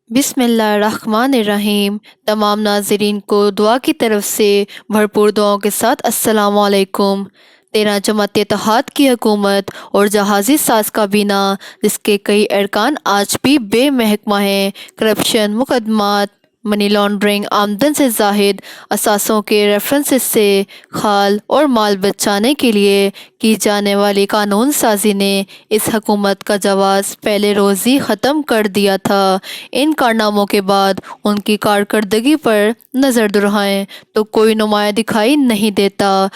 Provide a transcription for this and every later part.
बिस्मिल्लाहिर्रहमानिर्रहीम। तमाम नाज़रीन को दुआ की तरफ से भरपूर दुआओं के साथ अस्सलामु अलैकुम। 13 जमात इत्तेहाद की हुकूमत और जहाज़ी साज काबीना, जिसके कई अरकान आज भी बेमहकमा हैं, करप्शन, मुकदमात, मनी लॉन्ड्रिंग, आमदन से ज़ाहिद असासों के रेफरेंसेस से खाल और माल बचाने के लिए की जाने वाली कानून साज़ी ने इस हुकूमत का जवाज़ पहले रोज़ ही ख़त्म कर दिया था। इन कारनामों के बाद उनकी कारकर्दगी पर नज़र दुहराएं तो कोई नुमाया दिखाई नहीं देता।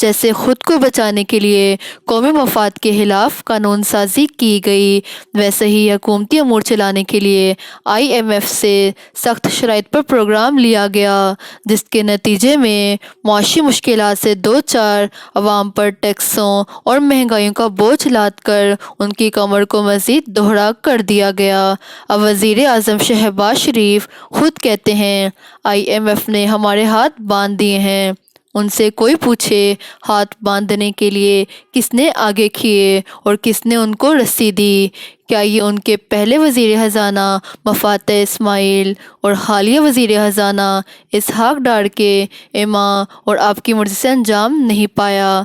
जैसे खुद को बचाने के लिए कौमी मफाद के खिलाफ कानून साजी की गई, वैसे ही हुकूमती अमूर चलाने के लिए IMF से सख्त शराइत पर प्रोग्राम लिया गया, जिसके नतीजे में मुआशी मुश्किलात से दो चार अवाम पर टैक्सों और महंगाई का बोझ लाद कर उनकी कमर को मज़ीद दोहरा कर दिया गया। अब वज़ीर आज़म शहबाज शरीफ खुद कहते हैं, IMF ने हमारे हाथ बांध दिए हैं। उनसे कोई पूछे हाथ बांधने के लिए किसने आगे किए और किसने उनको रस्सी दी। क्या ये उनके पहले वज़ीर ख़ज़ाना मफ़ात इस्माइल और हालिया वज़ीर ख़ज़ाना इसहाक डार के इमा और आपकी मर्ज़ी से अंजाम नहीं पाया।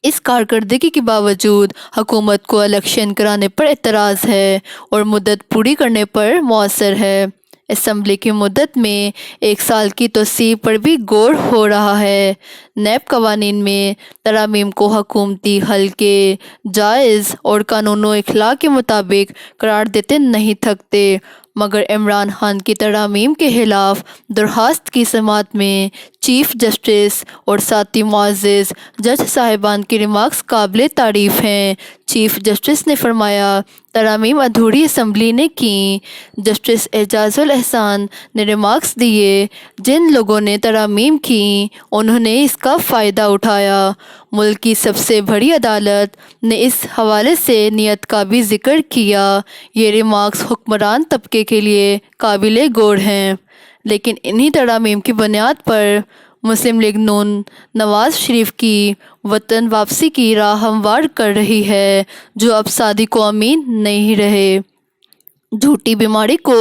इस कारकर्दगी के बावजूद हुकूमत को इलेक्शन कराने पर एतराज़ है और मुद्दत पूरी करने पर मौसर है। असम्बली की मुद्दत में 1 साल की तोसी पर भी गौर हो रहा है। नैब कवानीन में तरामीम को हुकूमती हल्के, जायज़ और कानून इखलाक के मुताबिक करार देते नहीं थकते, मगर इमरान खान की तरामीम के खिलाफ दरख्वास्त की समाअत में चीफ जस्टिस और साथी मुअज़्ज़ज़ जज साहिबान की रिमार्क्स काबिल तारीफ़ हैं। चीफ जस्टिस ने फरमाया, तरामीम अधूरी असम्बली ने की। जस्टिस एजाजुल एहसान ने रिमार्क्स दिए, जिन लोगों ने तरामीम की उन्होंने इसका फ़ायदा उठाया। मुल्क की सबसे बड़ी अदालत ने इस हवाले से नियत का भी ज़िक्र किया। ये रिमार्क्स हुक्मरान तबके के लिए काबिल गौर हैं, लेकिन इन्हीं तरामीम की बुनियाद पर मुस्लिम लीग नून नवाज शरीफ की वतन वापसी की राह हमवार कर रही है, जो अब सादिक व अमीन नहीं रहे। झूठी बीमारी को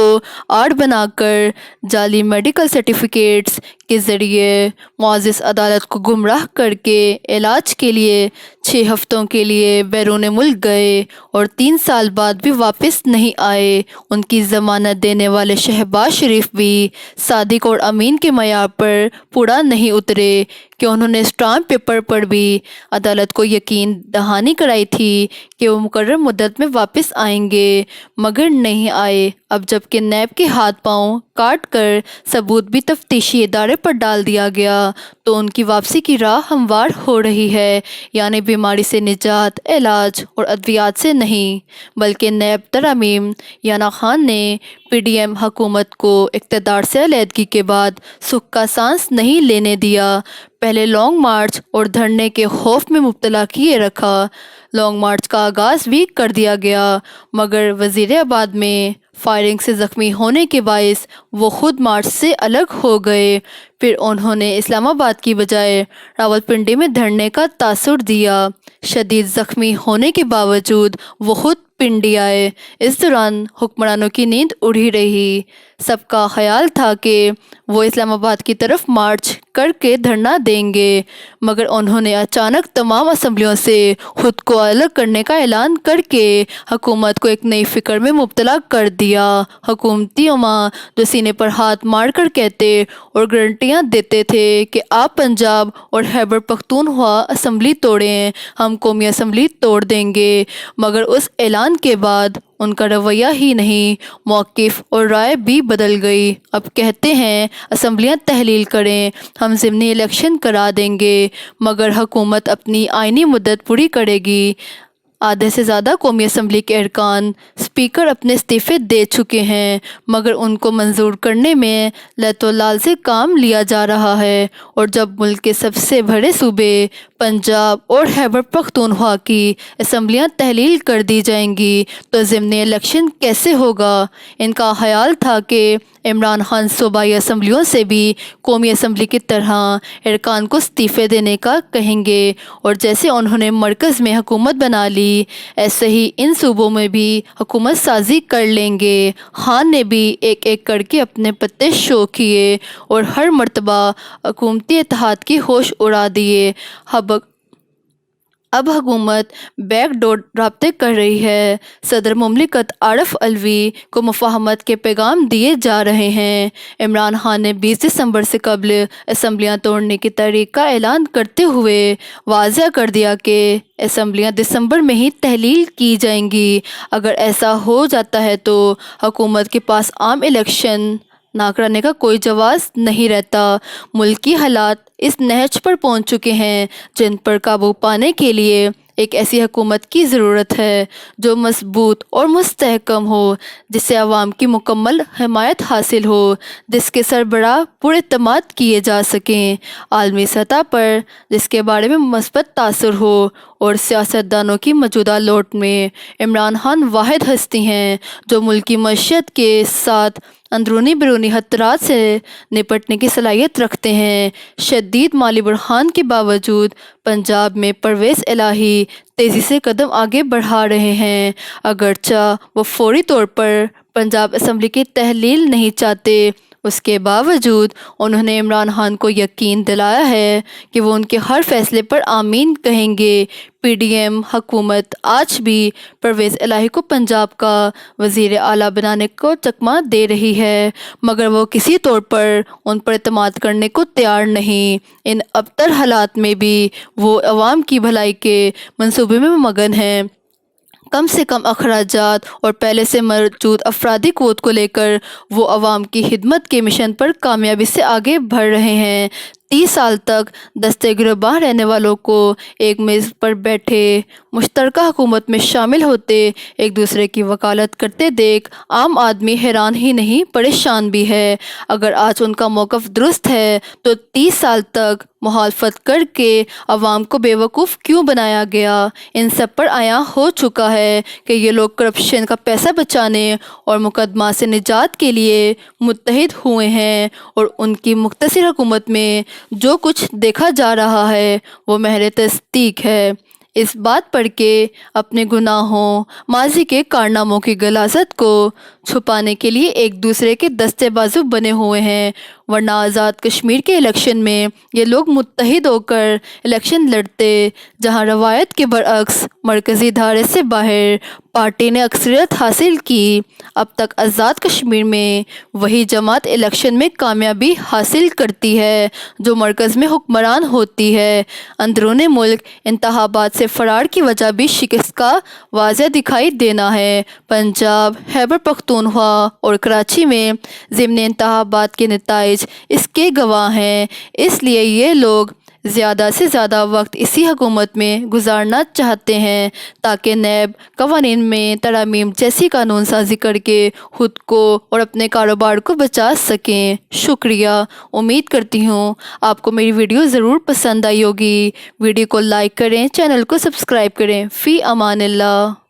आड़ बनाकर जाली मेडिकल सर्टिफिकेट्स के ज़रिए मुअज़्ज़ज़ अदालत को गुमराह करके इलाज के लिए 6 हफ्तों के लिए बैरून मुल्क गए और 3 साल बाद भी वापस नहीं आए। उनकी ज़मानत देने वाले शहबाज शरीफ भी सादिक और अमीन के मयार पर पूरा नहीं उतरे कि उन्होंने स्टाम्प पेपर पर भी अदालत को यकीन दहानी कराई थी कि वो मुकर्रर मुद्दत में वापस आएंगे, मगर नहीं आए। अब जबकि नैब के हाथ पांव काट कर सबूत भी तफ्तीशी इदारे पर डाल दिया गया, तो उनकी वापसी की राह हमवार हो रही है, यानी बीमारी से निजात, इलाज और अद्वियात से नहीं, बल्कि नैब तरामीम याना खान ने PDM हुकूमत को इक़्तिदार से अलहदगी के बाद सुख का सांस नहीं लेने दिया। पहले लॉन्ग मार्च और धरने के खौफ में मुब्तला किए रखा। लॉन्ग मार्च का आगाज़ भी कर दिया गया, मगर वज़ीराबाद में फायरिंग से ज़ख्मी होने के बायस वो खुद मार्च से अलग हो गए। फिर उन्होंने इस्लामाबाद की बजाय रावलपिंडी में धरने का तासुर दिया। शदीद ज़ख्मी होने के बावजूद वो खुद पिंडी आए। इस दौरान हुक्मरानों की नींद उड़ी रही। सबका ख्याल था कि वो इस्लामाबाद की तरफ मार्च करके धरना देंगे, मगर उन्होंने अचानक तमाम असम्बलियों से खुद को अलग करने का ऐलान करके हुकूमत को एक नई फ़िक्र में मुब्तला कर दिया। हुकूमती उमा जो सीने पर हाथ मार कर कहते और गारंटियाँ देते थे कि आप पंजाब और खैबर पख्तूनख्वा असम्बली तोड़ें, हम कौमी असम्बली तोड़ देंगे, मगर उस ऐलान के बाद उनका रवैया ही नहीं, मौक़िफ़ और राय भी बदल गई। अब कहते हैं असम्बलियाँ तहलील करें, हम ज़िमनी इलेक्शन करा देंगे, मगर हुकूमत अपनी आइनी मुद्दत पूरी करेगी। आधे से ज़्यादा कौमी असम्बली के अरकान स्पीकर अपने इस्तीफ़े दे चुके हैं, मगर उनको मंजूर करने में लैतो लाल से काम लिया जा रहा है। और जब मुल्क के सबसे बड़े सूबे پنجاب اور خیبر پختونخوا کی اسمبلیاں تحلیل کر دی جائیں گی تو ضمنی الیکشن کیسے ہوگا؟ ان کا خیال تھا کہ عمران خان صوبائی اسمبلیوں سے بھی قومی اسمبلی کی طرح ارکان کو استعفے دینے کا کہیں گے، اور جیسے انہوں نے مرکز میں حکومت بنا لی ایسے ہی ان صوبوں میں بھی حکومت سازی کر لیں گے۔ خان نے بھی ایک ایک کر کے اپنے پتے شو کیے اور ہر مرتبہ حکومتی اتحاد کی ہوش اڑا دیے۔ اب حکومت بیک ڈور رابطے کر رہی ہے۔ صدر مملکت عارف علوی کو مفاہمت کے پیغام دیے جا رہے ہیں۔ عمران خان نے 20 دسمبر سے قبل اسمبلیاں توڑنے کی تاریخ کا اعلان کرتے ہوئے واضح کر دیا کہ اسمبلیاں دسمبر میں ہی تحلیل کی جائیں گی۔ اگر ایسا ہو جاتا ہے تو حکومت کے پاس عام الیکشن نہ کرانے کا کوئی جواز نہیں رہتا۔ ملکی حالات اس نہج پر پہنچ چکے ہیں جن پر قابو پانے کے لیے ایک ایسی حکومت کی ضرورت ہے جو مضبوط اور مستحکم ہو، جس سے عوام کی مکمل حمایت حاصل ہو، جس کے سربراہ پراعتماد کیے جا سکیں، عالمی سطح پر جس کے بارے میں مثبت تاثر ہو، اور سیاستدانوں کی موجودہ لوٹ میں عمران خان واحد ہستی ہیں جو ملکی معیشت کے ساتھ اندرونی بیرونی خطرات سے نپٹنے کی صلاحیت رکھتے ہیں۔ شدید مالی بحران کے باوجود پنجاب میں پرویز الہی تیزی سے قدم آگے بڑھا رہے ہیں۔ اگرچہ وہ فوری طور پر پنجاب اسمبلی کی تحلیل نہیں چاہتے، اس کے باوجود انہوں نے عمران خان کو یقین دلایا ہے کہ وہ ان کے ہر فیصلے پر آمین کہیں گے۔ پی ڈی ایم حکومت آج بھی پرویز الہی کو پنجاب کا وزیر اعلیٰ بنانے کو چکمہ دے رہی ہے، مگر وہ کسی طور پر ان پر اعتماد کرنے کو تیار نہیں۔ ان ابتر حالات میں بھی وہ عوام کی بھلائی کے منصوبے میں مگن ہیں۔ کم سے کم اخراجات اور پہلے سے موجود افرادی قوت کو لے کر وہ عوام کی خدمت کے مشن پر کامیابی سے آگے بڑھ رہے ہیں۔ 30 سال تک دستِ گریباں رہنے والوں کو ایک میز پر بیٹھے مشترکہ حکومت میں شامل ہوتے، ایک دوسرے کی وکالت کرتے دیکھ عام آدمی حیران ہی نہیں پریشان بھی ہے۔ اگر آج ان کا موقف درست ہے تو 30 سال تک مخالفت کر کے عوام کو بے وقوف کیوں بنایا گیا؟ ان سب پر عیاں ہو چکا ہے کہ یہ لوگ کرپشن کا پیسہ بچانے اور مقدمات سے نجات کے لیے متحد ہوئے ہیں، اور ان کی مختصر حکومت میں جو کچھ دیکھا جا رہا ہے وہ محض تصدیق ہے اس بات پر کہ اپنے گناہوں، ماضی کے کارناموں کی غلاظت کو چھپانے کے لیے ایک دوسرے کے دستے بازو بنے ہوئے ہیں، ورنہ آزاد کشمیر کے الیکشن میں یہ لوگ متحد ہو کر الیکشن لڑتے، جہاں روایت کے برعکس مرکزی دھارے سے باہر پارٹی نے اکثریت حاصل کی۔ اب تک آزاد کشمیر میں وہی جماعت الیکشن میں کامیابی حاصل کرتی ہے جو مرکز میں حکمران ہوتی ہے۔ اندرون ملک انتخابات سے فرار کی وجہ بھی شکست کا واضح دکھائی دینا ہے۔ پنجاب، خیبر پختونخوا اور کراچی میں ضمنی انتخابات کے نتائج اس کے گواہ ہیں۔ اس لیے یہ لوگ زیادہ سے زیادہ وقت اسی حکومت میں گزارنا چاہتے ہیں تاکہ نیب قوانین میں ترامیم جیسی قانون سازی کر کے خود کو اور اپنے کاروبار کو بچا سکیں۔ شکریہ۔ امید کرتی ہوں آپ کو میری ویڈیو ضرور پسند آئی ہوگی۔ ویڈیو کو لائک کریں، چینل کو سبسکرائب کریں۔ فی امان اللہ۔